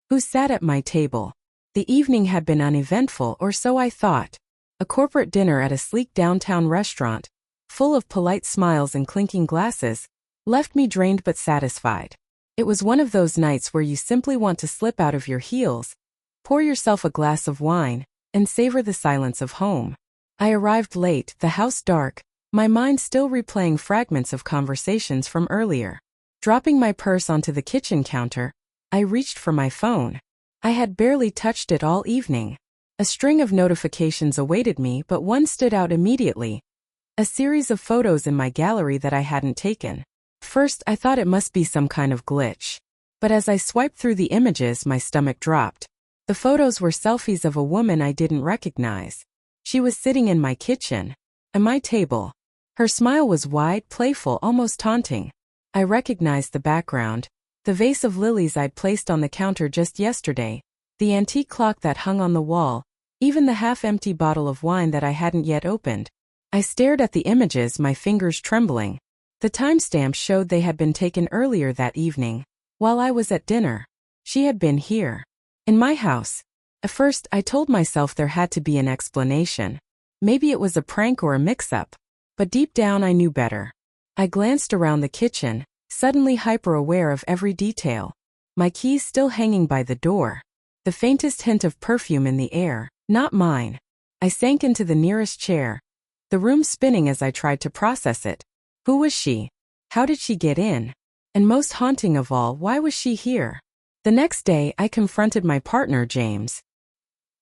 Who sat at my table? The evening had been uneventful, or so I thought. A corporate dinner at a sleek downtown restaurant, full of polite smiles and clinking glasses, left me drained but satisfied. It was one of those nights where you simply want to slip out of your heels, pour yourself a glass of wine, and savor the silence of home. I arrived late, the house dark, my mind still replaying fragments of conversations from earlier. Dropping my purse onto the kitchen counter, I reached for my phone. I had barely touched it all evening. A string of notifications awaited me, but one stood out immediately. A series of photos in my gallery that I hadn't taken. First, I thought it must be some kind of glitch. But as I swiped through the images, my stomach dropped. The photos were selfies of a woman I didn't recognize. She was sitting in my kitchen, at my table. Her smile was wide, playful, almost taunting. I recognized the background, the vase of lilies I'd placed on the counter just yesterday, the antique clock that hung on the wall, even the half-empty bottle of wine that I hadn't yet opened. I stared at the images, my fingers trembling. The timestamp showed they had been taken earlier that evening, while I was at dinner. She had been here, in my house. At first, I told myself there had to be an explanation. Maybe it was a prank or a mix-up. But deep down I knew better. I glanced around the kitchen, suddenly hyper-aware of every detail. My keys still hanging by the door. The faintest hint of perfume in the air, not mine. I sank into the nearest chair, the room spinning as I tried to process it. Who was she? How did she get in? And most haunting of all, why was she here? The next day, I confronted my partner, James.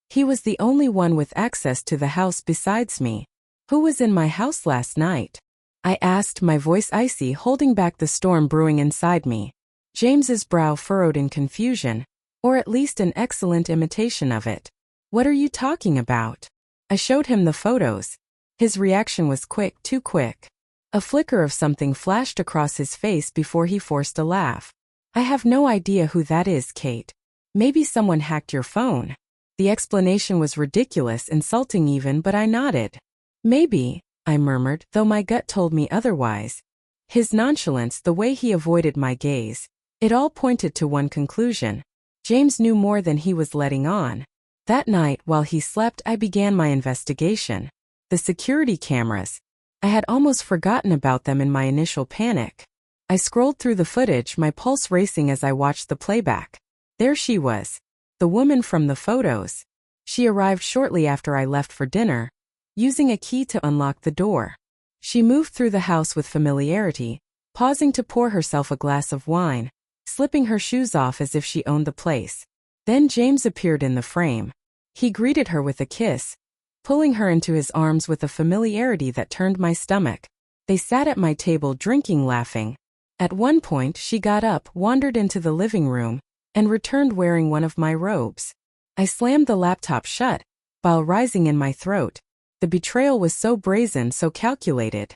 He was the only one with access to the house besides me. Who was in my house last night? I asked, my voice icy, holding back the storm brewing inside me. James's brow furrowed in confusion, or at least an excellent imitation of it. What are you talking about? I showed him the photos. His reaction was quick, too quick. A flicker of something flashed across his face before he forced a laugh. I have no idea who that is, Kate. Maybe someone hacked your phone. The explanation was ridiculous, insulting even, but I nodded. Maybe, I murmured, though my gut told me otherwise. His nonchalance, the way he avoided my gaze, it all pointed to one conclusion. James knew more than he was letting on. That night, while he slept, I began my investigation. The security cameras. I had almost forgotten about them in my initial panic. I scrolled through the footage, my pulse racing as I watched the playback. There she was. The woman from the photos. She arrived shortly after I left for dinner, using a key to unlock the door. She moved through the house with familiarity, pausing to pour herself a glass of wine, slipping her shoes off as if she owned the place. Then James appeared in the frame. He greeted her with a kiss, pulling her into his arms with a familiarity that turned my stomach. They sat at my table drinking, laughing. At one point, she got up, wandered into the living room, and returned wearing one of my robes. I slammed the laptop shut, bile rising in my throat. The betrayal was so brazen, so calculated.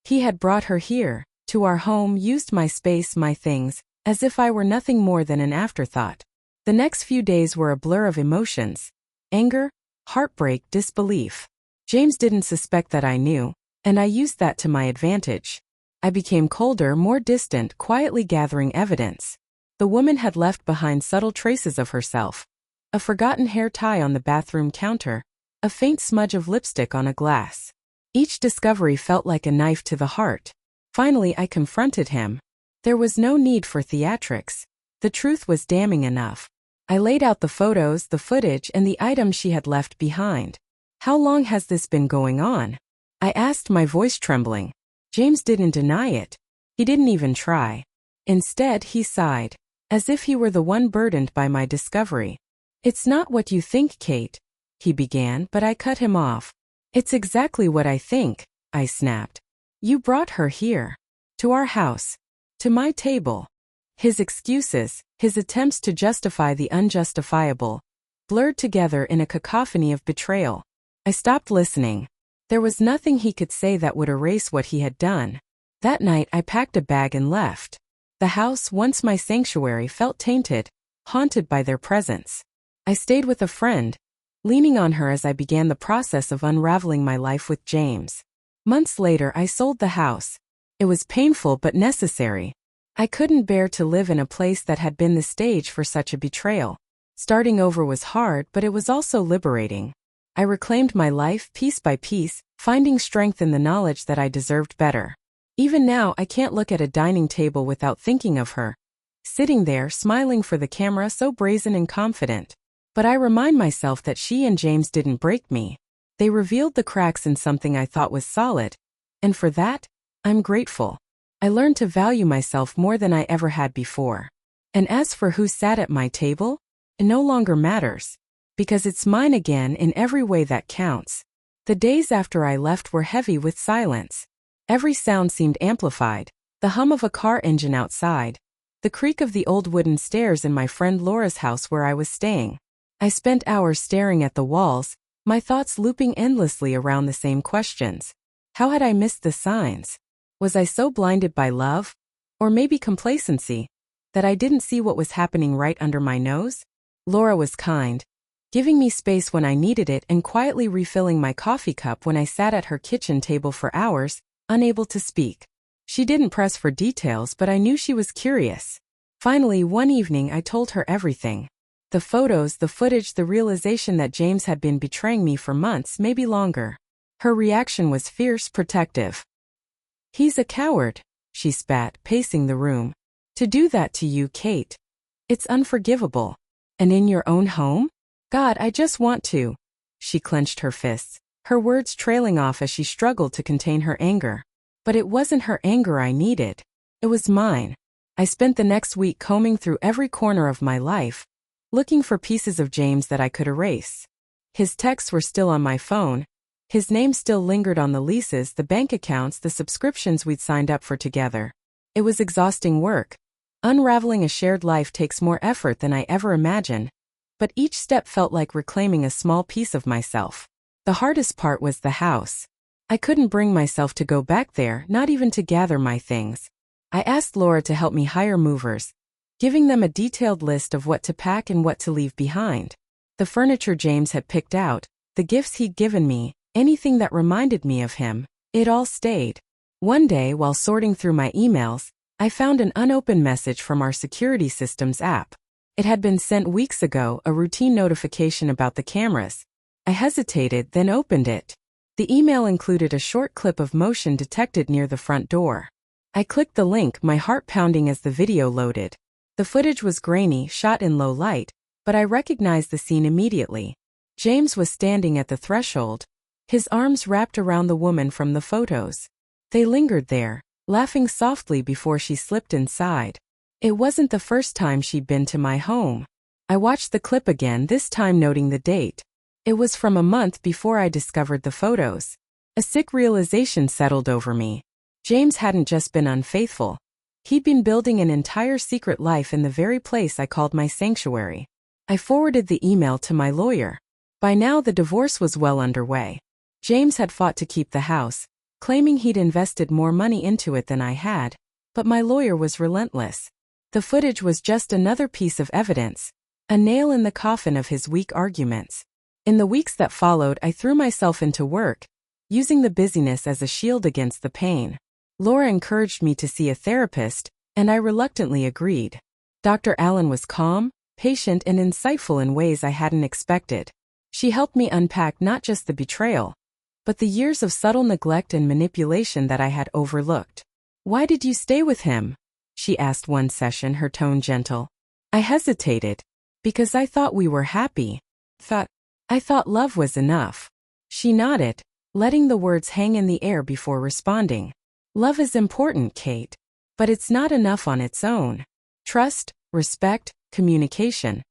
He had brought her here, to our home, used my space, my things, as if I were nothing more than an afterthought. The next few days were a blur of emotions. Anger, heartbreak, disbelief. James didn't suspect that I knew, and I used that to my advantage. I became colder, more distant, quietly gathering evidence. The woman had left behind subtle traces of herself. A forgotten hair tie on the bathroom counter, a faint smudge of lipstick on a glass. Each discovery felt like a knife to the heart. Finally, I confronted him. There was no need for theatrics. The truth was damning enough. I laid out the photos, the footage, and the items she had left behind. How long has this been going on? I asked, my voice trembling. James didn't deny it. He didn't even try. Instead, he sighed, as if he were the one burdened by my discovery. It's not what you think, Kate, he began, but I cut him off. It's exactly what I think, I snapped. You brought her here. To our house. To my table. His excuses, his attempts to justify the unjustifiable, blurred together in a cacophony of betrayal. I stopped listening. There was nothing he could say that would erase what he had done. That night I packed a bag and left. The house, once my sanctuary, felt tainted, haunted by their presence. I stayed with a friend, leaning on her as I began the process of unraveling my life with James. Months later, I sold the house. It was painful but necessary. I couldn't bear to live in a place that had been the stage for such a betrayal. Starting over was hard, but it was also liberating. I reclaimed my life piece by piece, finding strength in the knowledge that I deserved better. Even now, I can't look at a dining table without thinking of her, sitting there smiling for the camera, so brazen and confident. But I remind myself that she and James didn't break me. They revealed the cracks in something I thought was solid. And for that, I'm grateful. I learned to value myself more than I ever had before. And as for who sat at my table, it no longer matters. Because it's mine again in every way that counts. The days after I left were heavy with silence. Every sound seemed amplified. The hum of a car engine outside. The creak of the old wooden stairs in my friend Laura's house where I was staying. I spent hours staring at the walls, my thoughts looping endlessly around the same questions. How had I missed the signs? Was I so blinded by love, or maybe complacency, that I didn't see what was happening right under my nose? Laura was kind, giving me space when I needed it and quietly refilling my coffee cup when I sat at her kitchen table for hours, unable to speak. She didn't press for details, but I knew she was curious. Finally, one evening I told her everything. The photos, the footage, the realization that James had been betraying me for months, maybe longer. Her reaction was fierce, protective. "He's a coward," she spat, pacing the room. "To do that to you, Kate. It's unforgivable. And in your own home? God, I just want to." She clenched her fists, her words trailing off as she struggled to contain her anger. But it wasn't her anger I needed. It was mine. I spent the next week combing through every corner of my life, looking for pieces of James that I could erase. His texts were still on my phone. His name still lingered on the leases, the bank accounts, the subscriptions we'd signed up for together. It was exhausting work. Unraveling a shared life takes more effort than I ever imagined. But each step felt like reclaiming a small piece of myself. The hardest part was the house. I couldn't bring myself to go back there, not even to gather my things. I asked Laura to help me hire movers, giving them a detailed list of what to pack and what to leave behind. The furniture James had picked out, the gifts he'd given me, anything that reminded me of him, it all stayed. One day, while sorting through my emails, I found an unopened message from our security systems app. It had been sent weeks ago, a routine notification about the cameras. I hesitated, then opened it. The email included a short clip of motion detected near the front door. I clicked the link, my heart pounding as the video loaded. The footage was grainy, shot in low light, but I recognized the scene immediately. James was standing at the threshold, his arms wrapped around the woman from the photos. They lingered there, laughing softly before she slipped inside. It wasn't the first time she'd been to my home. I watched the clip again, this time noting the date. It was from a month before I discovered the photos. A sick realization settled over me. James hadn't just been unfaithful. He'd been building an entire secret life in the very place I called my sanctuary. I forwarded the email to my lawyer. By now the divorce was well underway. James had fought to keep the house, claiming he'd invested more money into it than I had, but my lawyer was relentless. The footage was just another piece of evidence, a nail in the coffin of his weak arguments. In the weeks that followed, I threw myself into work, using the busyness as a shield against the pain. Laura encouraged me to see a therapist, and I reluctantly agreed. Dr. Allen was calm, patient, and insightful in ways I hadn't expected. She helped me unpack not just the betrayal, but the years of subtle neglect and manipulation that I had overlooked. "Why did you stay with him?" she asked one session, her tone gentle. I hesitated. "Because I thought we were happy. I thought love was enough." She nodded, letting the words hang in the air before responding. "Love is important, Kate. But it's not enough on its own. Trust, respect, communication.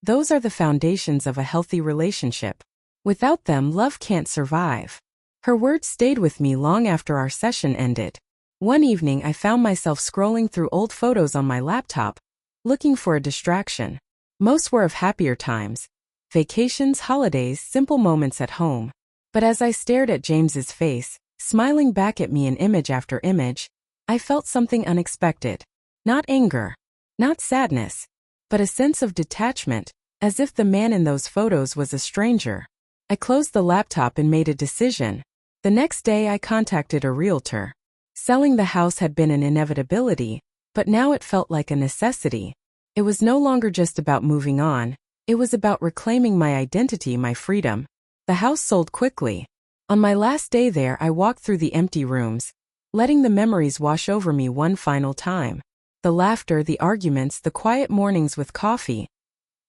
Those are the foundations of a healthy relationship. Without them, love can't survive." Her words stayed with me long after our session ended. One evening I found myself scrolling through old photos on my laptop, looking for a distraction. Most were of happier times. Vacations, holidays, simple moments at home. But as I stared at James's face, smiling back at me in image after image, I felt something unexpected. Not anger, not sadness, but a sense of detachment, as if the man in those photos was a stranger. I closed the laptop and made a decision. The next day I contacted a realtor. Selling the house had been an inevitability, But now it felt like a necessity. It was no longer just about moving on, it was about reclaiming my identity, my freedom. The house sold quickly. On my last day there, I walked through the empty rooms, letting the memories wash over me one final time. The laughter, the arguments, the quiet mornings with coffee.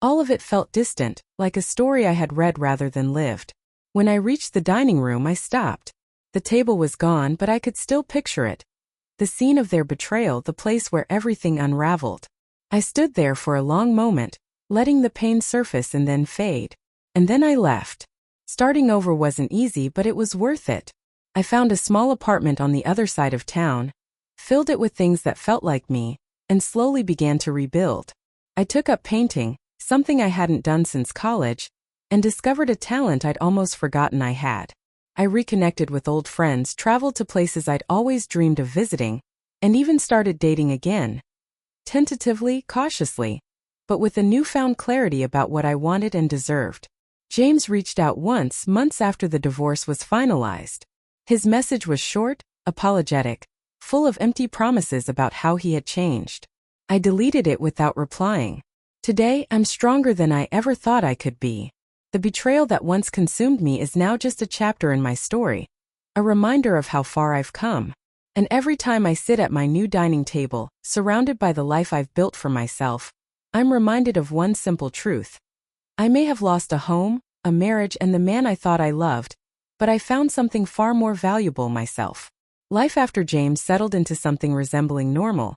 All of it felt distant, like a story I had read rather than lived. When I reached the dining room, I stopped. The table was gone, but I could still picture it. The scene of their betrayal, the place where everything unraveled. I stood there for a long moment, letting the pain surface and then fade. And then I left. Starting over wasn't easy, but it was worth it. I found a small apartment on the other side of town, filled it with things that felt like me, and slowly began to rebuild. I took up painting, something I hadn't done since college, and discovered a talent I'd almost forgotten I had. I reconnected with old friends, traveled to places I'd always dreamed of visiting, and even started dating again. Tentatively, cautiously, but with a newfound clarity about what I wanted and deserved. James reached out once, months after the divorce was finalized. His message was short, apologetic, full of empty promises about how he had changed. I deleted it without replying. Today, I'm stronger than I ever thought I could be. The betrayal that once consumed me is now just a chapter in my story, a reminder of how far I've come. And every time I sit at my new dining table, surrounded by the life I've built for myself, I'm reminded of one simple truth. I may have lost a home, a marriage, and the man I thought I loved, but I found something far more valuable, myself. Life after James settled into something resembling normal,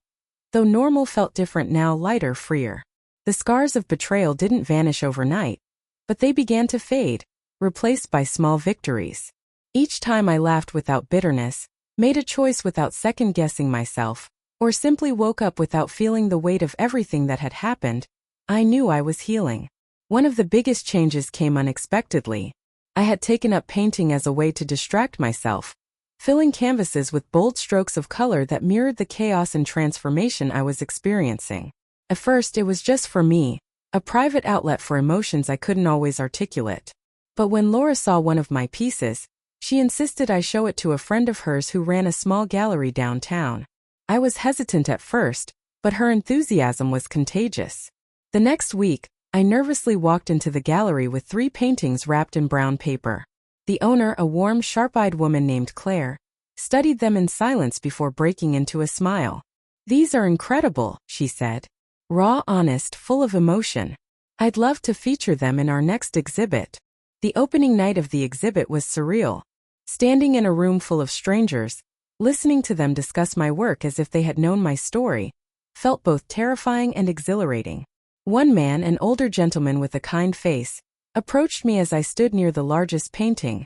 though normal felt different now, lighter, freer. The scars of betrayal didn't vanish overnight, but they began to fade, replaced by small victories. Each time I laughed without bitterness, made a choice without second-guessing myself, or simply woke up without feeling the weight of everything that had happened, I knew I was healing. One of the biggest changes came unexpectedly. I had taken up painting as a way to distract myself, filling canvases with bold strokes of color that mirrored the chaos and transformation I was experiencing. At first, it was just for me, a private outlet for emotions I couldn't always articulate. But when Laura saw one of my pieces, she insisted I show it to a friend of hers who ran a small gallery downtown. I was hesitant at first, but her enthusiasm was contagious. The next week, I nervously walked into the gallery with 3 paintings wrapped in brown paper. The owner, a warm, sharp-eyed woman named Claire, studied them in silence before breaking into a smile. "These are incredible," she said. "Raw, honest, full of emotion. I'd love to feature them in our next exhibit." The opening night of the exhibit was surreal. Standing in a room full of strangers, listening to them discuss my work as if they had known my story, felt both terrifying and exhilarating. One man, an older gentleman with a kind face, approached me as I stood near the largest painting,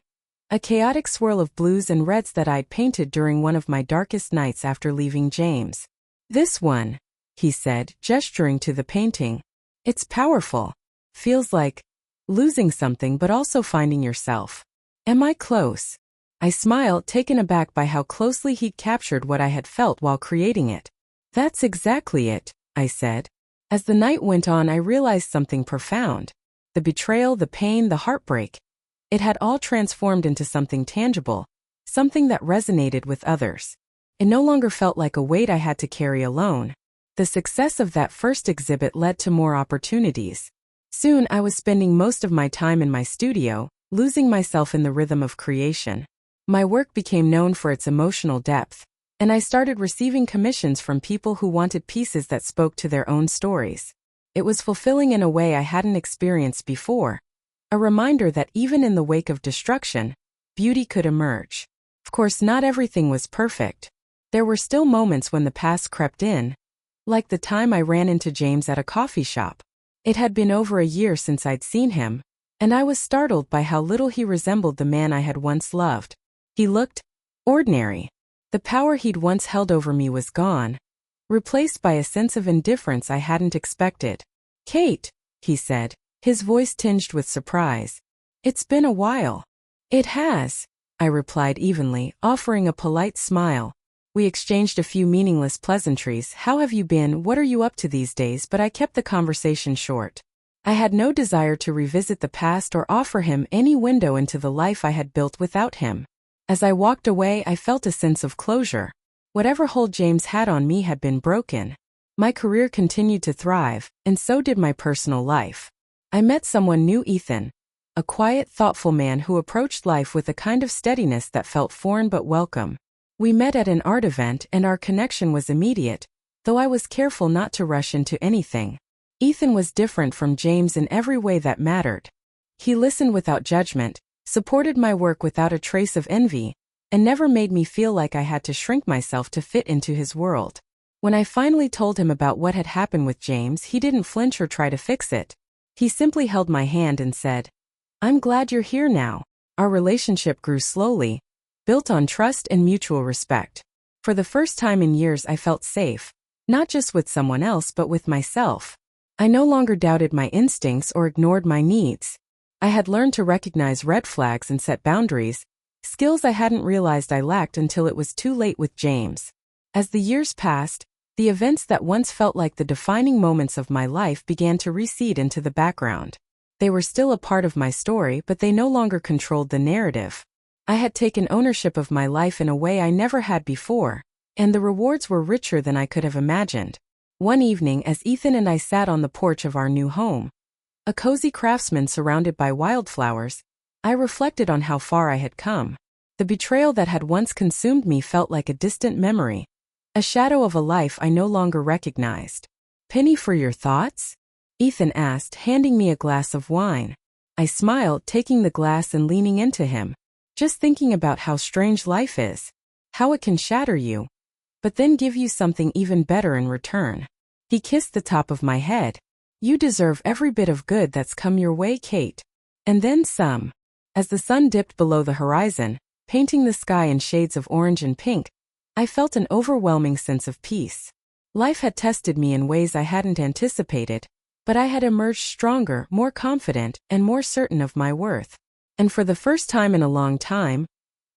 a chaotic swirl of blues and reds that I'd painted during one of my darkest nights after leaving James. "This one," he said, gesturing to the painting. "It's powerful. Feels like losing something but also finding yourself. Am I close?" I smiled, taken aback by how closely he'd captured what I had felt while creating it. "That's exactly it," I said. As the night went on, I realized something profound. The betrayal, the pain, the heartbreak. It had all transformed into something tangible, something that resonated with others. It no longer felt like a weight I had to carry alone. The success of that first exhibit led to more opportunities. Soon I was spending most of my time in my studio, losing myself in the rhythm of creation. My work became known for its emotional depth, and I started receiving commissions from people who wanted pieces that spoke to their own stories. It was fulfilling in a way I hadn't experienced before, a reminder that even in the wake of destruction, beauty could emerge. Of course, not everything was perfect. There were still moments when the past crept in, like the time I ran into James at a coffee shop. It had been over a year since I'd seen him, and I was startled by how little he resembled the man I had once loved. He looked ordinary. The power he'd once held over me was gone, replaced by a sense of indifference I hadn't expected. "Kate," he said, his voice tinged with surprise. "It's been a while." "It has," I replied evenly, offering a polite smile. We exchanged a few meaningless pleasantries. "How have you been? What are you up to these days?" But I kept the conversation short. I had no desire to revisit the past or offer him any window into the life I had built without him. As I walked away, I felt a sense of closure. Whatever hold James had on me had been broken. My career continued to thrive, and so did my personal life. I met someone new, Ethan. A quiet, thoughtful man who approached life with a kind of steadiness that felt foreign but welcome. We met at an art event and our connection was immediate, though I was careful not to rush into anything. Ethan was different from James in every way that mattered. He listened without judgment, supported my work without a trace of envy, and never made me feel like I had to shrink myself to fit into his world. When I finally told him about what had happened with James, he didn't flinch or try to fix it. He simply held my hand and said, "I'm glad you're here now." Our relationship grew slowly, built on trust and mutual respect. For the first time in years I felt safe, not just with someone else but with myself. I no longer doubted my instincts or ignored my needs. I had learned to recognize red flags and set boundaries, skills I hadn't realized I lacked until it was too late with James. As the years passed, the events that once felt like the defining moments of my life began to recede into the background. They were still a part of my story, but they no longer controlled the narrative. I had taken ownership of my life in a way I never had before, and the rewards were richer than I could have imagined. One evening, as Ethan and I sat on the porch of our new home, a cozy craftsman surrounded by wildflowers, I reflected on how far I had come. The betrayal that had once consumed me felt like a distant memory, a shadow of a life I no longer recognized. "Penny for your thoughts?" Ethan asked, handing me a glass of wine. I smiled, taking the glass and leaning into him. "Just thinking about how strange life is, how it can shatter you, but then give you something even better in return." He kissed the top of my head. "You deserve every bit of good that's come your way, Kate. And then some." As the sun dipped below the horizon, painting the sky in shades of orange and pink, I felt an overwhelming sense of peace. Life had tested me in ways I hadn't anticipated, but I had emerged stronger, more confident, and more certain of my worth. And for the first time in a long time,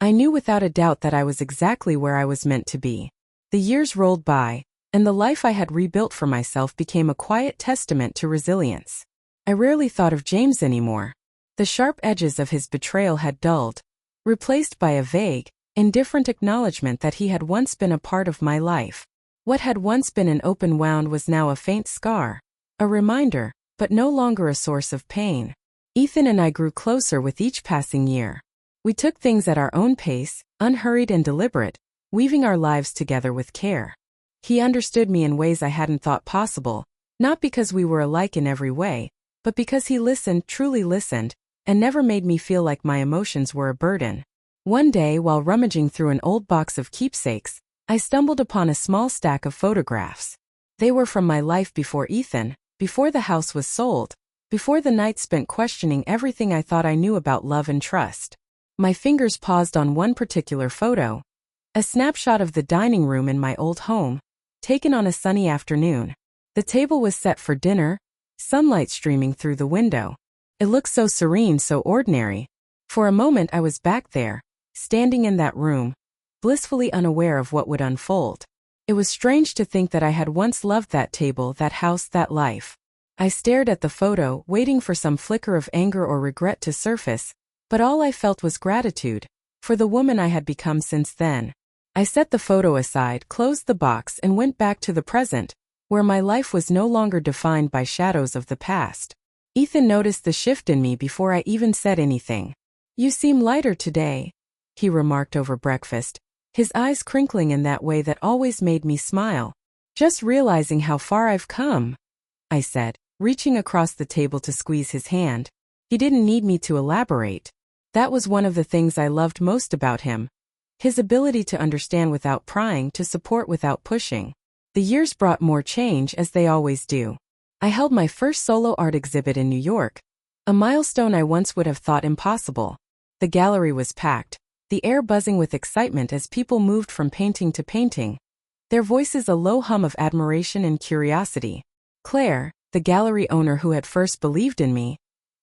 I knew without a doubt that I was exactly where I was meant to be. The years rolled by, and the life I had rebuilt for myself became a quiet testament to resilience. I rarely thought of James anymore. The sharp edges of his betrayal had dulled, replaced by a vague, indifferent acknowledgement that he had once been a part of my life. What had once been an open wound was now a faint scar, a reminder, but no longer a source of pain. Ethan and I grew closer with each passing year. We took things at our own pace, unhurried and deliberate, weaving our lives together with care. He understood me in ways I hadn't thought possible, not because we were alike in every way, but because he listened, truly listened, and never made me feel like my emotions were a burden. One day, while rummaging through an old box of keepsakes, I stumbled upon a small stack of photographs. They were from my life before Ethan, before the house was sold, before the night spent questioning everything I thought I knew about love and trust. My fingers paused on one particular photo, a snapshot of the dining room in my old home, taken on a sunny afternoon. The table was set for dinner, sunlight streaming through the window. It looked so serene, so ordinary. For a moment I was back there, standing in that room, blissfully unaware of what would unfold. It was strange to think that I had once loved that table, that house, that life. I stared at the photo, waiting for some flicker of anger or regret to surface, but all I felt was gratitude for the woman I had become since then. I set the photo aside, closed the box, and went back to the present, where my life was no longer defined by shadows of the past. Ethan noticed the shift in me before I even said anything. "You seem lighter today," he remarked over breakfast, his eyes crinkling in that way that always made me smile. "Just realizing how far I've come," I said, reaching across the table to squeeze his hand. He didn't need me to elaborate. That was one of the things I loved most about him. His ability to understand without prying, to support without pushing. The years brought more change, as they always do. I held my first solo art exhibit in New York, a milestone I once would have thought impossible. The gallery was packed, the air buzzing with excitement as people moved from painting to painting, their voices a low hum of admiration and curiosity. Claire, the gallery owner who had first believed in me,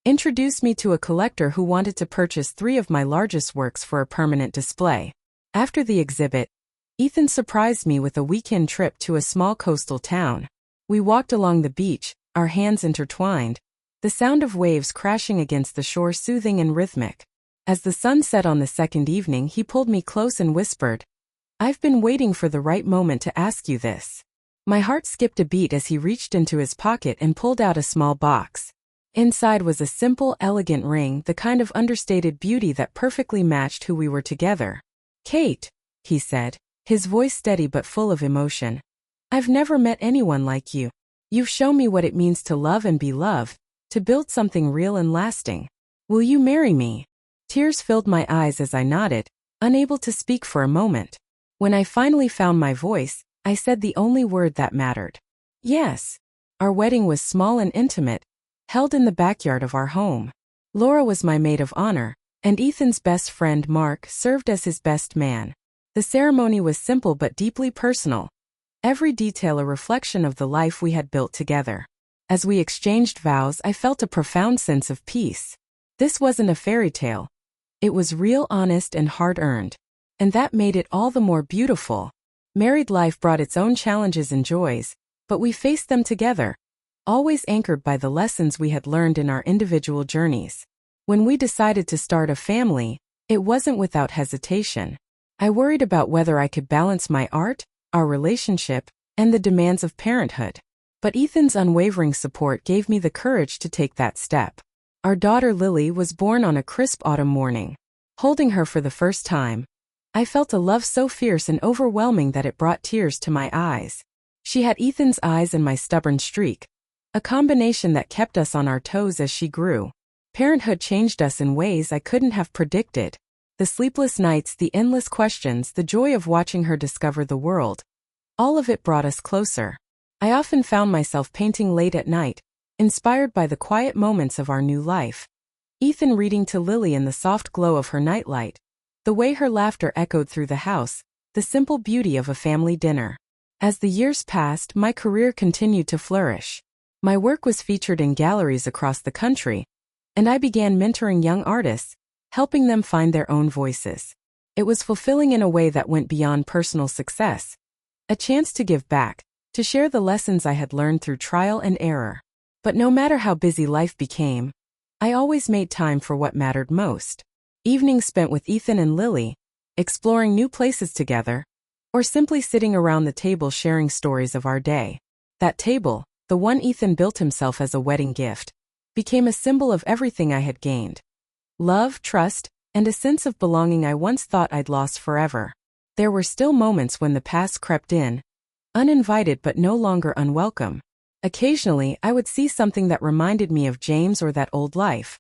introduced me to a collector who wanted to purchase 3 of my largest works for a permanent display. After the exhibit, Ethan surprised me with a weekend trip to a small coastal town. We walked along the beach, our hands intertwined, the sound of waves crashing against the shore soothing and rhythmic. As the sun set on the second evening, he pulled me close and whispered, I've been waiting for the right moment to ask you this. My heart skipped a beat as he reached into his pocket and pulled out a small box. Inside was a simple, elegant ring, the kind of understated beauty that perfectly matched who we were together. Kate, he said, his voice steady but full of emotion. I've never met anyone like you. You've shown me what it means to love and be loved, to build something real and lasting. Will you marry me? Tears filled my eyes as I nodded, unable to speak for a moment. When I finally found my voice, I said the only word that mattered. Yes. Our wedding was small and intimate, held in the backyard of our home. Laura was my maid of honor, and Ethan's best friend Mark served as his best man. The ceremony was simple but deeply personal, every detail a reflection of the life we had built together. As we exchanged vows, I felt a profound sense of peace. This wasn't a fairy tale. It was real, honest, and hard-earned. And that made it all the more beautiful. Married life brought its own challenges and joys, but we faced them together, always anchored by the lessons we had learned in our individual journeys. When we decided to start a family, it wasn't without hesitation. I worried about whether I could balance my art, our relationship, and the demands of parenthood. But Ethan's unwavering support gave me the courage to take that step. Our daughter Lily was born on a crisp autumn morning. Holding her for the first time, I felt a love so fierce and overwhelming that it brought tears to my eyes. She had Ethan's eyes and my stubborn streak, a combination that kept us on our toes as she grew. Parenthood changed us in ways I couldn't have predicted. The sleepless nights, the endless questions, the joy of watching her discover the world. All of it brought us closer. I often found myself painting late at night, inspired by the quiet moments of our new life. Ethan reading to Lily in the soft glow of her nightlight, the way her laughter echoed through the house, the simple beauty of a family dinner. As the years passed, my career continued to flourish. My work was featured in galleries across the country, and I began mentoring young artists, helping them find their own voices. It was fulfilling in a way that went beyond personal success. A chance to give back, to share the lessons I had learned through trial and error. But no matter how busy life became, I always made time for what mattered most. Evenings spent with Ethan and Lily, exploring new places together, or simply sitting around the table sharing stories of our day. That table, the one Ethan built himself as a wedding gift, became a symbol of everything I had gained. Love, trust, and a sense of belonging I once thought I'd lost forever. There were still moments when the past crept in, uninvited but no longer unwelcome. Occasionally, I would see something that reminded me of James or that old life.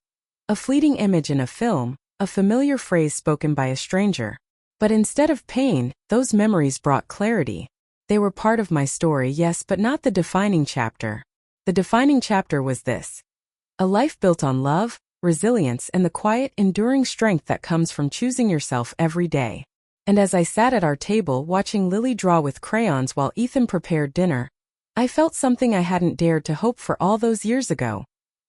A fleeting image in a film, a familiar phrase spoken by a stranger. But instead of pain, those memories brought clarity. They were part of my story, yes, but not the defining chapter. The defining chapter was this: a life built on love, resilience, and the quiet, enduring strength that comes from choosing yourself every day. And as I sat at our table watching Lily draw with crayons while Ethan prepared dinner, I felt something I hadn't dared to hope for all those years ago.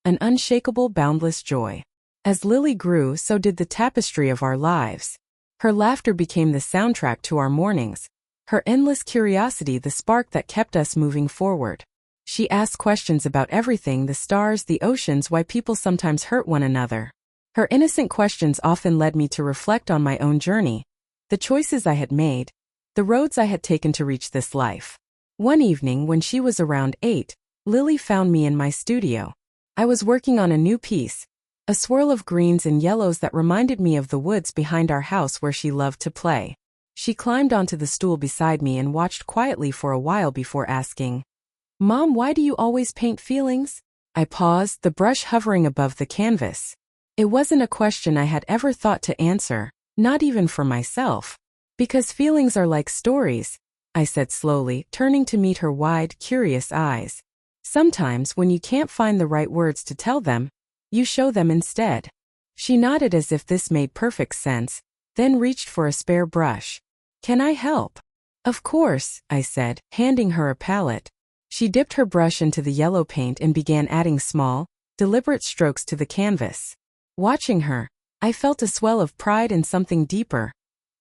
An unshakable, boundless joy. As Lily grew, so did the tapestry of our lives. Her laughter became the soundtrack to our mornings, her endless curiosity the spark that kept us moving forward. She asked questions about everything: the stars, the oceans, why people sometimes hurt one another. Her innocent questions often led me to reflect on my own journey, the choices I had made, the roads I had taken to reach this life. One evening when she was around 8, Lily found me in my studio. I was working on a new piece, a swirl of greens and yellows that reminded me of the woods behind our house where she loved to play. She climbed onto the stool beside me and watched quietly for a while before asking, "Mom, why do you always paint feelings?" I paused, the brush hovering above the canvas. It wasn't a question I had ever thought to answer, not even for myself. "Because feelings are like stories," I said slowly, turning to meet her wide, curious eyes. "Sometimes when you can't find the right words to tell them, you show them instead." She nodded as if this made perfect sense, then reached for a spare brush. "Can I help?" "Of course," I said, handing her a palette. She dipped her brush into the yellow paint and began adding small, deliberate strokes to the canvas. Watching her, I felt a swell of pride and something deeper: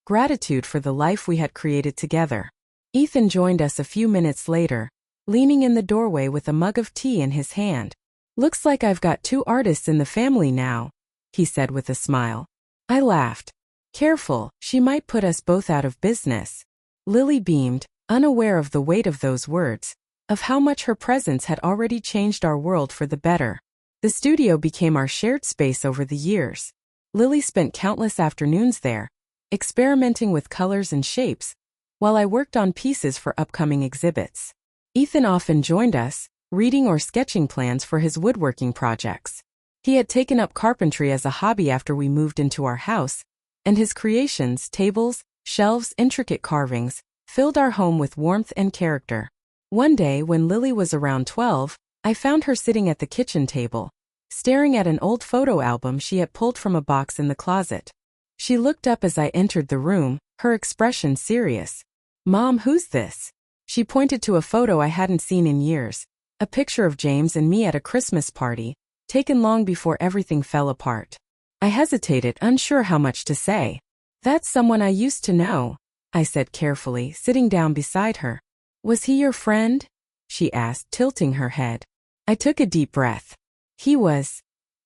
gratitude for the life we had created together. Ethan joined us a few minutes later, leaning in the doorway with a mug of tea in his hand. "Looks like I've got 2 artists in the family now," he said with a smile. I laughed. "Careful, she might put us both out of business." Lily beamed, unaware of the weight of those words, of how much her presence had already changed our world for the better. The studio became our shared space over the years. Lily spent countless afternoons there, experimenting with colors and shapes, while I worked on pieces for upcoming exhibits. Ethan often joined us, reading or sketching plans for his woodworking projects. He had taken up carpentry as a hobby after we moved into our house, and his creations, tables, shelves, intricate carvings, filled our home with warmth and character. One day, when Lily was around 12, I found her sitting at the kitchen table, staring at an old photo album she had pulled from a box in the closet. She looked up as I entered the room, her expression serious. "Mom, who's this?" She pointed to a photo I hadn't seen in years, a picture of James and me at a Christmas party, taken long before everything fell apart. I hesitated, unsure how much to say. "That's someone I used to know," I said carefully, sitting down beside her. "Was he your friend?" she asked, tilting her head. I took a deep breath. "He was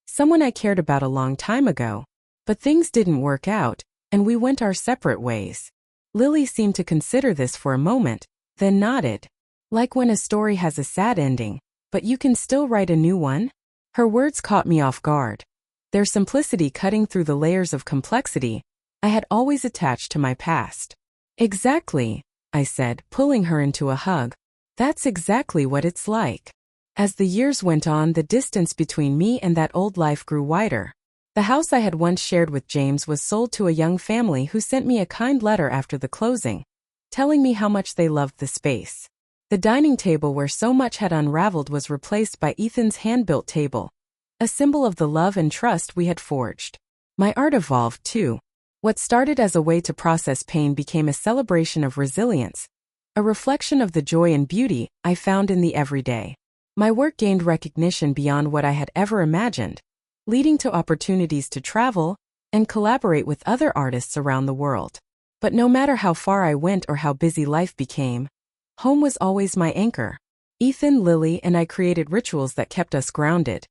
someone I cared about a long time ago. But things didn't work out, and we went our separate ways." Lily seemed to consider this for a moment, then nodded. "Like when a story has a sad ending, but you can still write a new one?" Her words caught me off guard, their simplicity cutting through the layers of complexity I had always attached to my past. "Exactly," I said, pulling her into a hug. "That's exactly what it's like." As the years went on, the distance between me and that old life grew wider. The house I had once shared with James was sold to a young family who sent me a kind letter after the closing, telling me how much they loved the space. The dining table where so much had unraveled was replaced by Ethan's hand-built table, a symbol of the love and trust we had forged. My art evolved, too. What started as a way to process pain became a celebration of resilience, a reflection of the joy and beauty I found in the everyday. My work gained recognition beyond what I had ever imagined, leading to opportunities to travel and collaborate with other artists around the world. But no matter how far I went or how busy life became, home was always my anchor. Ethan, Lily, and I created rituals that kept us grounded.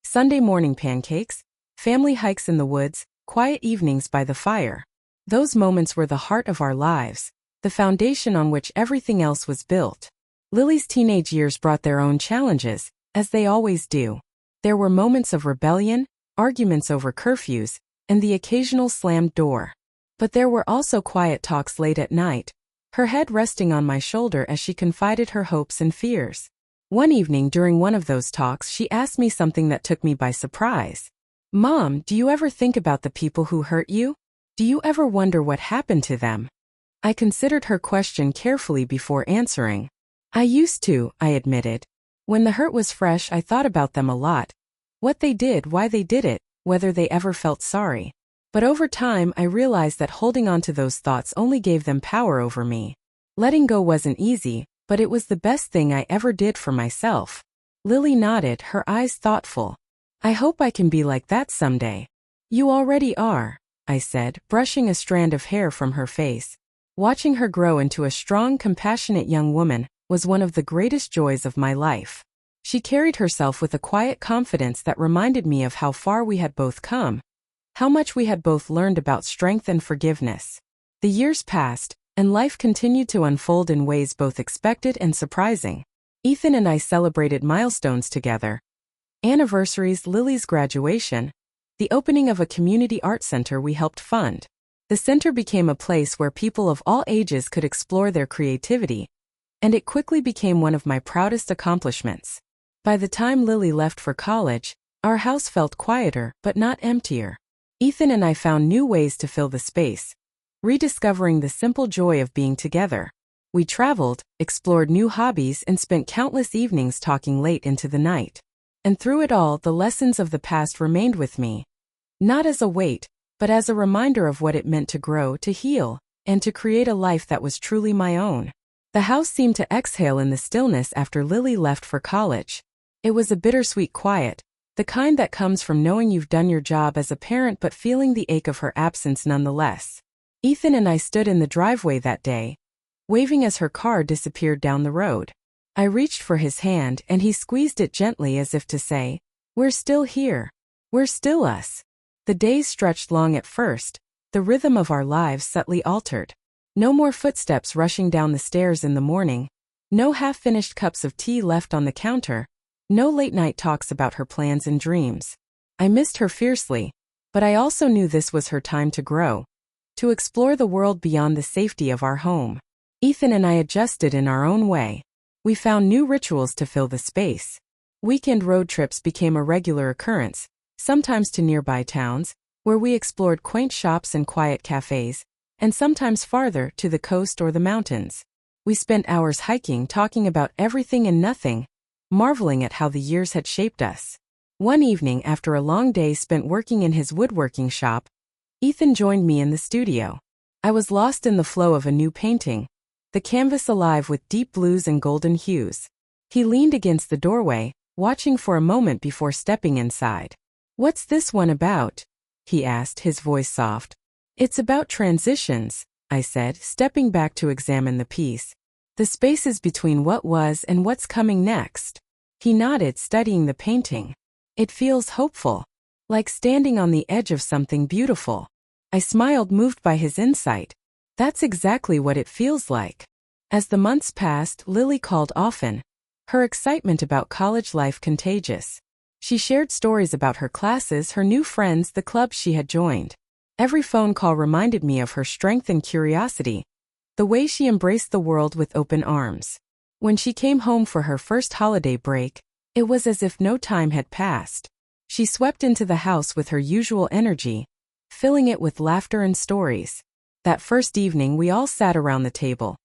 Sunday morning pancakes, family hikes in the woods, quiet evenings by the fire. Those moments were the heart of our lives, the foundation on which everything else was built. Lily's teenage years brought their own challenges, as they always do. There were moments of rebellion, arguments over curfews, and the occasional slammed door. But there were also quiet talks late at night, her head resting on my shoulder as she confided her hopes and fears. One evening during one of those talks, she asked me something that took me by surprise. "Mom, do you ever think about the people who hurt you? Do you ever wonder what happened to them?" I considered her question carefully before answering. "I used to," I admitted. "When the hurt was fresh, I thought about them a lot. What they did, why they did it, whether they ever felt sorry. But over time, I realized that holding on to those thoughts only gave them power over me. Letting go wasn't easy, but it was the best thing I ever did for myself." Lily nodded, her eyes thoughtful. "I hope I can be like that someday." "You already are," I said, brushing a strand of hair from her face. Watching her grow into a strong, compassionate young woman was one of the greatest joys of my life. She carried herself with a quiet confidence that reminded me of how far we had both come, how much we had both learned about strength and forgiveness. The years passed, and life continued to unfold in ways both expected and surprising. Ethan and I celebrated milestones together. Anniversaries, Lily's graduation, the opening of a community art center we helped fund. The center became a place where people of all ages could explore their creativity, and it quickly became one of my proudest accomplishments. By the time Lily left for college, our house felt quieter but not emptier. Ethan and I found new ways to fill the space, rediscovering the simple joy of being together. We traveled, explored new hobbies, and spent countless evenings talking late into the night. And through it all, the lessons of the past remained with me. Not as a weight, but as a reminder of what it meant to grow, to heal, and to create a life that was truly my own. The house seemed to exhale in the stillness after Lily left for college. It was a bittersweet quiet, the kind that comes from knowing you've done your job as a parent but feeling the ache of her absence nonetheless. Ethan and I stood in the driveway that day, waving as her car disappeared down the road. I reached for his hand and he squeezed it gently as if to say, "We're still here. We're still us." The days stretched long at first, the rhythm of our lives subtly altered. No more footsteps rushing down the stairs in the morning. No half-finished cups of tea left on the counter. No late-night talks about her plans and dreams. I missed her fiercely, but I also knew this was her time to grow, to explore the world beyond the safety of our home. Ethan and I adjusted in our own way. We found new rituals to fill the space. Weekend road trips became a regular occurrence, sometimes to nearby towns, where we explored quaint shops and quiet cafes, and sometimes farther to the coast or the mountains. We spent hours hiking, talking about everything and nothing, marveling at how the years had shaped us. One evening, after a long day spent working in his woodworking shop, Ethan joined me in the studio. I was lost in the flow of a new painting, the canvas alive with deep blues and golden hues. He leaned against the doorway, watching for a moment before stepping inside. "What's this one about?" he asked, his voice soft. "It's about transitions," I said, stepping back to examine the piece. "The spaces between what was and what's coming next." He nodded, studying the painting. "It feels hopeful, like standing on the edge of something beautiful." I smiled, moved by his insight. "That's exactly what it feels like." As the months passed, Lily called often, her excitement about college life contagious. She shared stories about her classes, her new friends, the clubs she had joined. Every phone call reminded me of her strength and curiosity, the way she embraced the world with open arms. When she came home for her first holiday break, it was as if no time had passed. She swept into the house with her usual energy, filling it with laughter and stories. That first evening, we all sat around the table.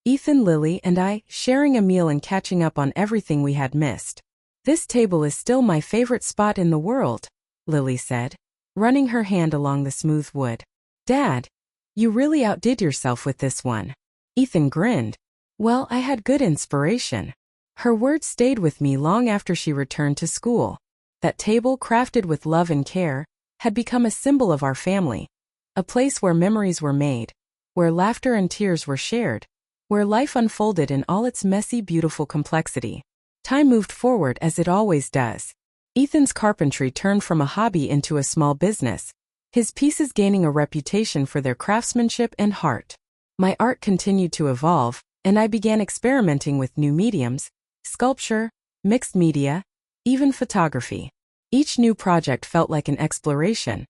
Ethan, Lily, and I, sharing a meal and catching up on everything we had missed. "This table is still my favorite spot in the world," Lily said, running her hand along the smooth wood. "Dad, you really outdid yourself with this one." Ethan grinned. "Well, I had good inspiration." Her words stayed with me long after she returned to school. That table, crafted with love and care, had become a symbol of our family. A place where memories were made, where laughter and tears were shared, where life unfolded in all its messy, beautiful complexity. Time moved forward as it always does. Ethan's carpentry turned from a hobby into a small business, his pieces gaining a reputation for their craftsmanship and heart. My art continued to evolve, and I began experimenting with new mediums, sculpture, mixed media, even photography. Each new project felt like an exploration,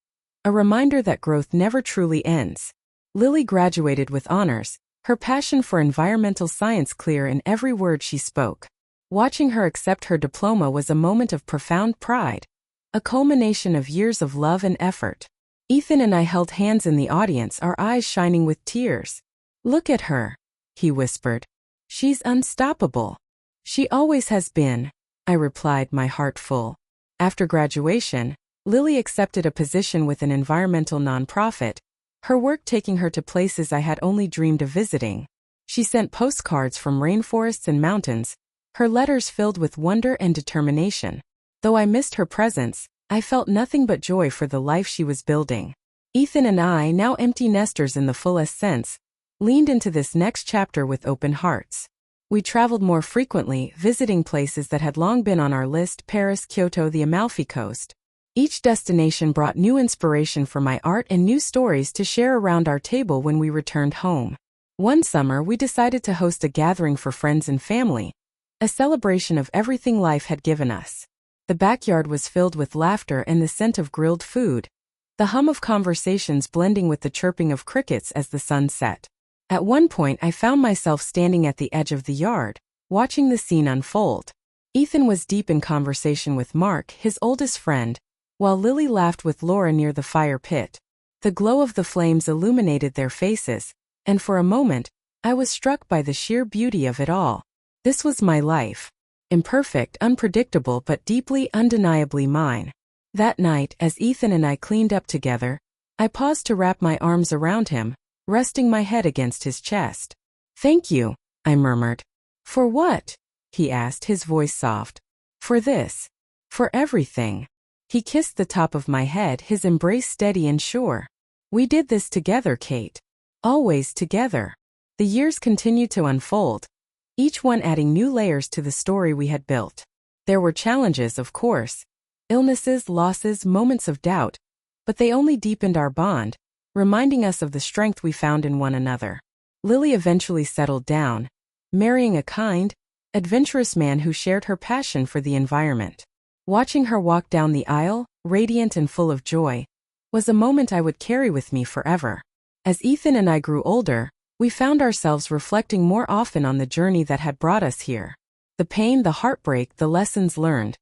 a reminder that growth never truly ends. Lily graduated with honors, her passion for environmental science clear in every word she spoke. Watching her accept her diploma was a moment of profound pride, a culmination of years of love and effort. Ethan and I held hands in the audience, our eyes shining with tears. "Look at her," he whispered. "She's unstoppable." "She always has been," I replied, my heart full. After graduation, Lily accepted a position with an environmental nonprofit, her work taking her to places I had only dreamed of visiting. She sent postcards from rainforests and mountains, her letters filled with wonder and determination. Though I missed her presence, I felt nothing but joy for the life she was building. Ethan and I, now empty nesters in the fullest sense, leaned into this next chapter with open hearts. We traveled more frequently, visiting places that had long been on our list: Paris, Kyoto, the Amalfi Coast. Each destination brought new inspiration for my art and new stories to share around our table when we returned home. One summer, we decided to host a gathering for friends and family, a celebration of everything life had given us. The backyard was filled with laughter and the scent of grilled food, the hum of conversations blending with the chirping of crickets as the sun set. At one point, I found myself standing at the edge of the yard, watching the scene unfold. Ethan was deep in conversation with Mark, his oldest friend, while Lily laughed with Laura near the fire pit. The glow of the flames illuminated their faces, and for a moment, I was struck by the sheer beauty of it all. This was my life. Imperfect, unpredictable, but deeply, undeniably mine. That night, as Ethan and I cleaned up together, I paused to wrap my arms around him, resting my head against his chest. "Thank you," I murmured. "For what?" he asked, his voice soft. "For this. For everything." He kissed the top of my head, his embrace steady and sure. "We did this together, Kate. Always together." The years continued to unfold, each one adding new layers to the story we had built. There were challenges, of course, illnesses, losses, moments of doubt, but they only deepened our bond, reminding us of the strength we found in one another. Lily eventually settled down, marrying a kind, adventurous man who shared her passion for the environment. Watching her walk down the aisle, radiant and full of joy, was a moment I would carry with me forever. As Ethan and I grew older, we found ourselves reflecting more often on the journey that had brought us here. The pain, the heartbreak, the lessons learned.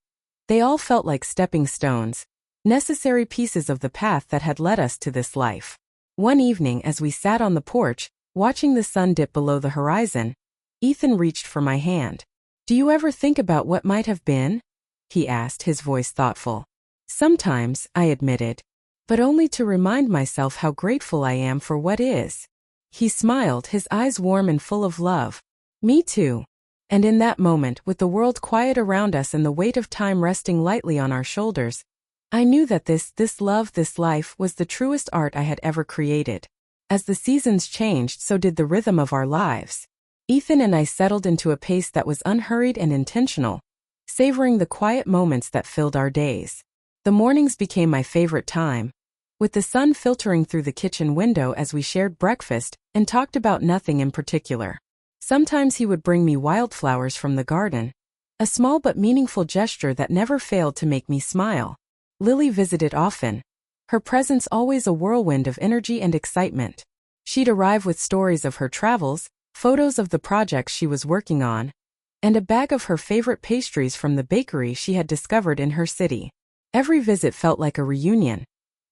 They all felt like stepping stones, necessary pieces of the path that had led us to this life. One evening, as we sat on the porch, watching the sun dip below the horizon, Ethan reached for my hand. "Do you ever think about what might have been?" he asked, his voice thoughtful. "Sometimes," I admitted, "but only to remind myself how grateful I am for what is." He smiled, his eyes warm and full of love. "Me too." And in that moment, with the world quiet around us and the weight of time resting lightly on our shoulders, I knew that this love, this life, was the truest art I had ever created. As the seasons changed, so did the rhythm of our lives. Ethan and I settled into a pace that was unhurried and intentional, savoring the quiet moments that filled our days. The mornings became my favorite time, with the sun filtering through the kitchen window as we shared breakfast and talked about nothing in particular. Sometimes he would bring me wildflowers from the garden, a small but meaningful gesture that never failed to make me smile. Lily visited often, her presence always a whirlwind of energy and excitement. She'd arrive with stories of her travels, photos of the projects she was working on, and a bag of her favorite pastries from the bakery she had discovered in her city. Every visit felt like a reunion,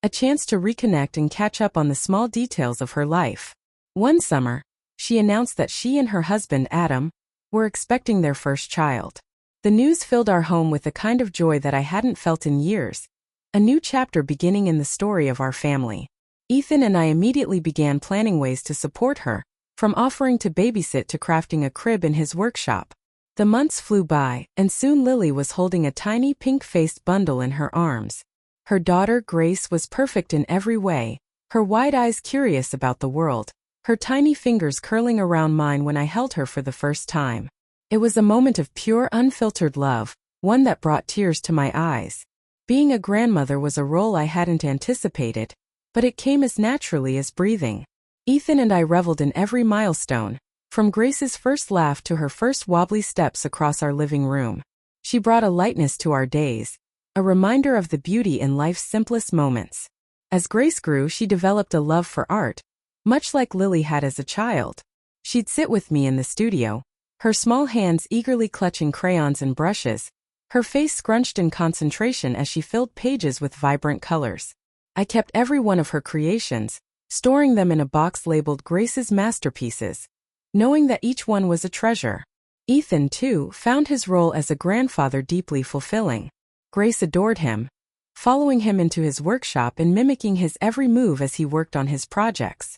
a chance to reconnect and catch up on the small details of her life. One summer, she announced that she and her husband, Adam, were expecting their first child. The news filled our home with a kind of joy that I hadn't felt in years, a new chapter beginning in the story of our family. Ethan and I immediately began planning ways to support her, from offering to babysit to crafting a crib in his workshop. The months flew by, and soon Lily was holding a tiny pink-faced bundle in her arms. Her daughter, Grace, was perfect in every way, her wide eyes curious about the world, her tiny fingers curling around mine when I held her for the first time. It was a moment of pure, unfiltered love, one that brought tears to my eyes. Being a grandmother was a role I hadn't anticipated, but it came as naturally as breathing. Ethan and I reveled in every milestone, from Grace's first laugh to her first wobbly steps across our living room. She brought a lightness to our days, a reminder of the beauty in life's simplest moments. As Grace grew, she developed a love for art, much like Lily had as a child. She'd sit with me in the studio, her small hands eagerly clutching crayons and brushes, her face scrunched in concentration as she filled pages with vibrant colors. I kept every one of her creations, storing them in a box labeled Grace's Masterpieces, knowing that each one was a treasure. Ethan, too, found his role as a grandfather deeply fulfilling. Grace adored him, following him into his workshop and mimicking his every move as he worked on his projects.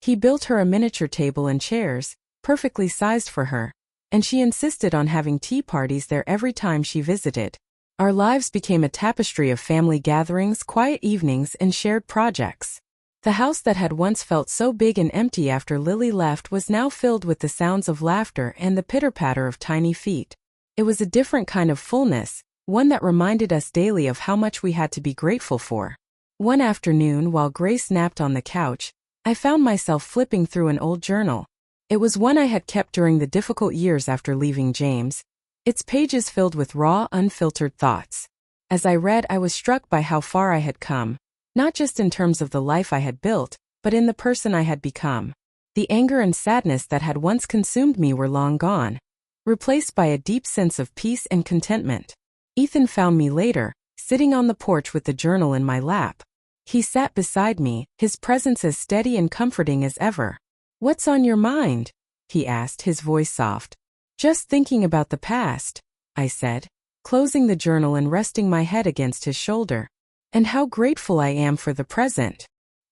He built her a miniature table and chairs, perfectly sized for her, and she insisted on having tea parties there every time she visited. Our lives became a tapestry of family gatherings, quiet evenings, and shared projects. The house that had once felt so big and empty after Lily left was now filled with the sounds of laughter and the pitter-patter of tiny feet. It was a different kind of fullness, one that reminded us daily of how much we had to be grateful for. One afternoon, while Grace napped on the couch, I found myself flipping through an old journal. It was one I had kept during the difficult years after leaving James, its pages filled with raw, unfiltered thoughts. As I read, I was struck by how far I had come, not just in terms of the life I had built, but in the person I had become. The anger and sadness that had once consumed me were long gone, replaced by a deep sense of peace and contentment. Ethan found me later, sitting on the porch with the journal in my lap. He sat beside me, his presence as steady and comforting as ever. "What's on your mind?" he asked, his voice soft. "Just thinking about the past," I said, closing the journal and resting my head against his shoulder. "And how grateful I am for the present."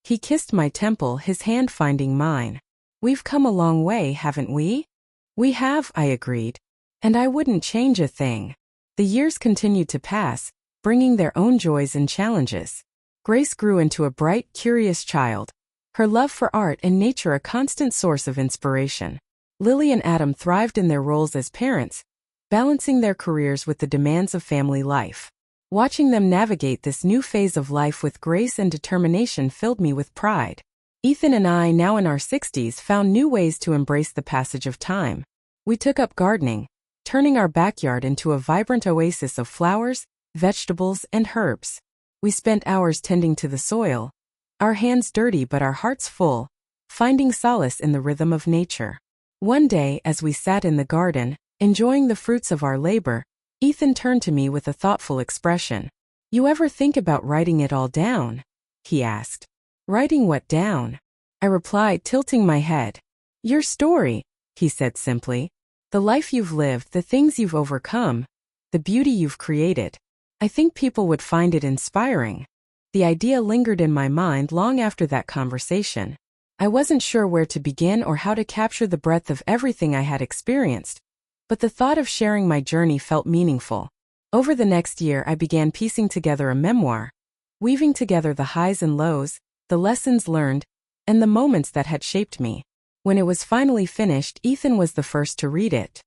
He kissed my temple, his hand finding mine. "We've come a long way, haven't we?" "We have," I agreed. "And I wouldn't change a thing." The years continued to pass, bringing their own joys and challenges. Grace grew into a bright, curious child, her love for art and nature a constant source of inspiration. Lily and Adam thrived in their roles as parents, balancing their careers with the demands of family life. Watching them navigate this new phase of life with grace and determination filled me with pride. Ethan and I, now in our 60s, found new ways to embrace the passage of time. We took up gardening, turning our backyard into a vibrant oasis of flowers, vegetables, and herbs. We spent hours tending to the soil, our hands dirty but our hearts full, finding solace in the rhythm of nature. One day, as we sat in the garden, enjoying the fruits of our labor, Ethan turned to me with a thoughtful expression. "You ever think about writing it all down?" he asked. "Writing what down?" I replied, tilting my head. "Your story," he said simply. "The life you've lived, the things you've overcome, the beauty you've created. I think people would find it inspiring." The idea lingered in my mind long after that conversation. I wasn't sure where to begin or how to capture the breadth of everything I had experienced, but the thought of sharing my journey felt meaningful. Over the next year, I began piecing together a memoir, weaving together the highs and lows, the lessons learned, and the moments that had shaped me. When it was finally finished, Ethan was the first to read it.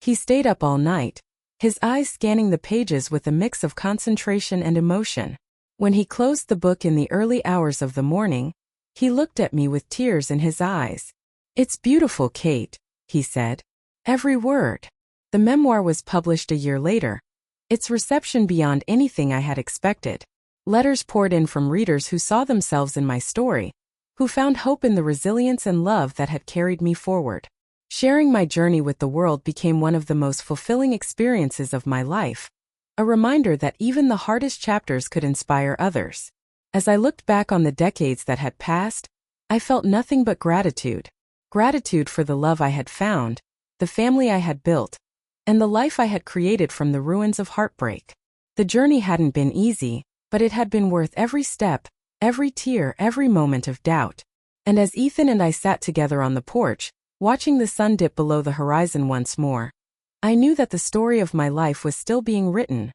He stayed up all night, his eyes scanning the pages with a mix of concentration and emotion. When he closed the book in the early hours of the morning, he looked at me with tears in his eyes. "It's beautiful, Kate," he said. "Every word." The memoir was published a year later, its reception beyond anything I had expected. Letters poured in from readers who saw themselves in my story, who found hope in the resilience and love that had carried me forward. Sharing my journey with the world became one of the most fulfilling experiences of my life, a reminder that even the hardest chapters could inspire others. As I looked back on the decades that had passed, I felt nothing but gratitude. Gratitude for the love I had found, the family I had built, and the life I had created from the ruins of heartbreak. The journey hadn't been easy, but it had been worth every step, every tear, every moment of doubt. And as Ethan and I sat together on the porch, watching the sun dip below the horizon once more, I knew that the story of my life was still being written,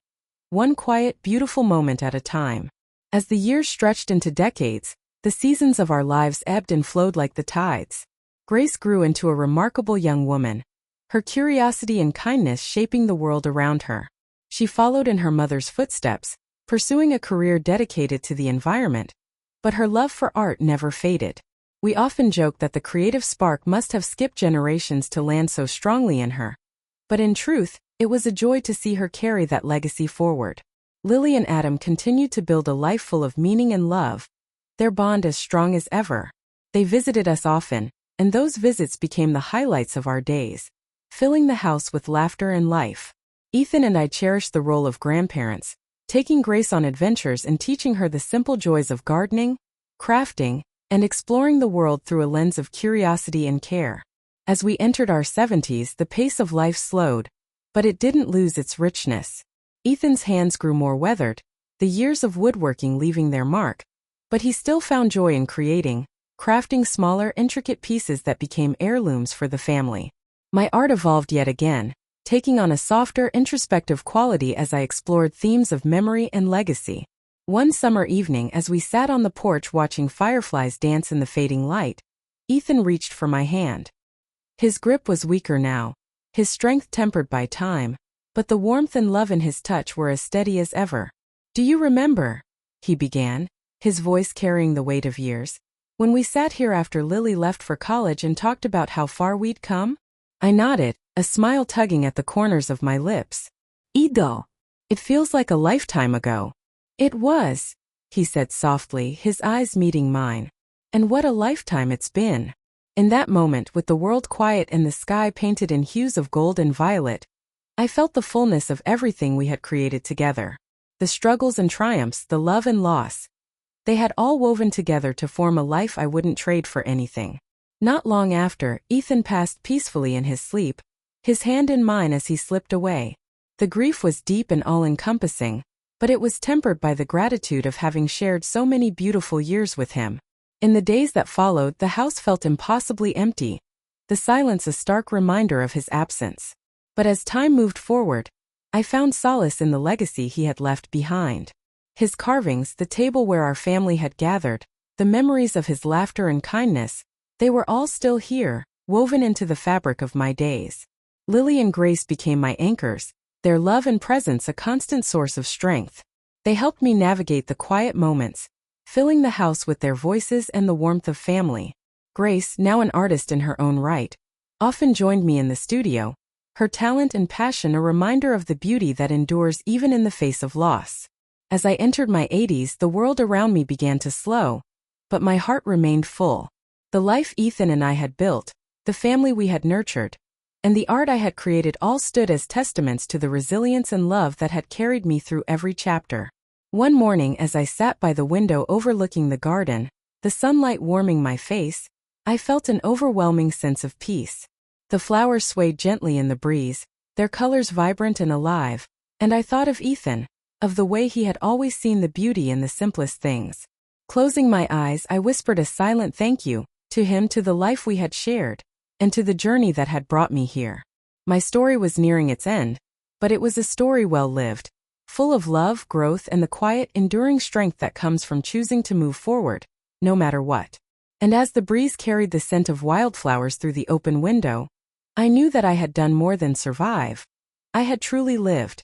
one quiet, beautiful moment at a time. As the years stretched into decades, the seasons of our lives ebbed and flowed like the tides. Grace grew into a remarkable young woman, her curiosity and kindness shaping the world around her. She followed in her mother's footsteps, pursuing a career dedicated to the environment, but her love for art never faded. We often joke that the creative spark must have skipped generations to land so strongly in her. But in truth, it was a joy to see her carry that legacy forward. Lily and Adam continued to build a life full of meaning and love, their bond as strong as ever. They visited us often, and those visits became the highlights of our days, filling the house with laughter and life. Ethan and I cherished the role of grandparents, taking Grace on adventures and teaching her the simple joys of gardening, crafting, and exploring the world through a lens of curiosity and care. As we entered our 70s, the pace of life slowed, but it didn't lose its richness. Ethan's hands grew more weathered, the years of woodworking leaving their mark, but he still found joy in creating, crafting smaller, intricate pieces that became heirlooms for the family. My art evolved yet again, taking on a softer, introspective quality as I explored themes of memory and legacy. One summer evening, as we sat on the porch watching fireflies dance in the fading light, Ethan reached for my hand. His grip was weaker now, his strength tempered by time, but the warmth and love in his touch were as steady as ever. "Do you remember?" he began, his voice carrying the weight of years. "When we sat here after Lily left for college and talked about how far we'd come?" I nodded, a smile tugging at the corners of my lips. "Ido, it feels like a lifetime ago." "It was," he said softly, his eyes meeting mine. "And what a lifetime it's been." In that moment, with the world quiet and the sky painted in hues of gold and violet, I felt the fullness of everything we had created together. The struggles and triumphs, the love and loss. They had all woven together to form a life I wouldn't trade for anything. Not long after, Ethan passed peacefully in his sleep, his hand in mine as he slipped away. The grief was deep and all-encompassing, but it was tempered by the gratitude of having shared so many beautiful years with him. In the days that followed, the house felt impossibly empty, the silence a stark reminder of his absence. But as time moved forward, I found solace in the legacy he had left behind. His carvings, the table where our family had gathered, the memories of his laughter and kindness, they were all still here, woven into the fabric of my days. Lily and Grace became my anchors, their love and presence a constant source of strength. They helped me navigate the quiet moments, filling the house with their voices and the warmth of family. Grace, now an artist in her own right, often joined me in the studio, her talent and passion a reminder of the beauty that endures even in the face of loss. As I entered my 80s, the world around me began to slow, but my heart remained full. The life Ethan and I had built, the family we had nurtured, and the art I had created all stood as testaments to the resilience and love that had carried me through every chapter. One morning, as I sat by the window overlooking the garden, the sunlight warming my face, I felt an overwhelming sense of peace. The flowers swayed gently in the breeze, their colors vibrant and alive, and I thought of Ethan, of the way he had always seen the beauty in the simplest things. Closing my eyes, I whispered a silent thank you to him, to the life we had shared, and to the journey that had brought me here. My story was nearing its end, but it was a story well lived, full of love, growth, and the quiet, enduring strength that comes from choosing to move forward, no matter what. And as the breeze carried the scent of wildflowers through the open window, I knew that I had done more than survive. I had truly lived.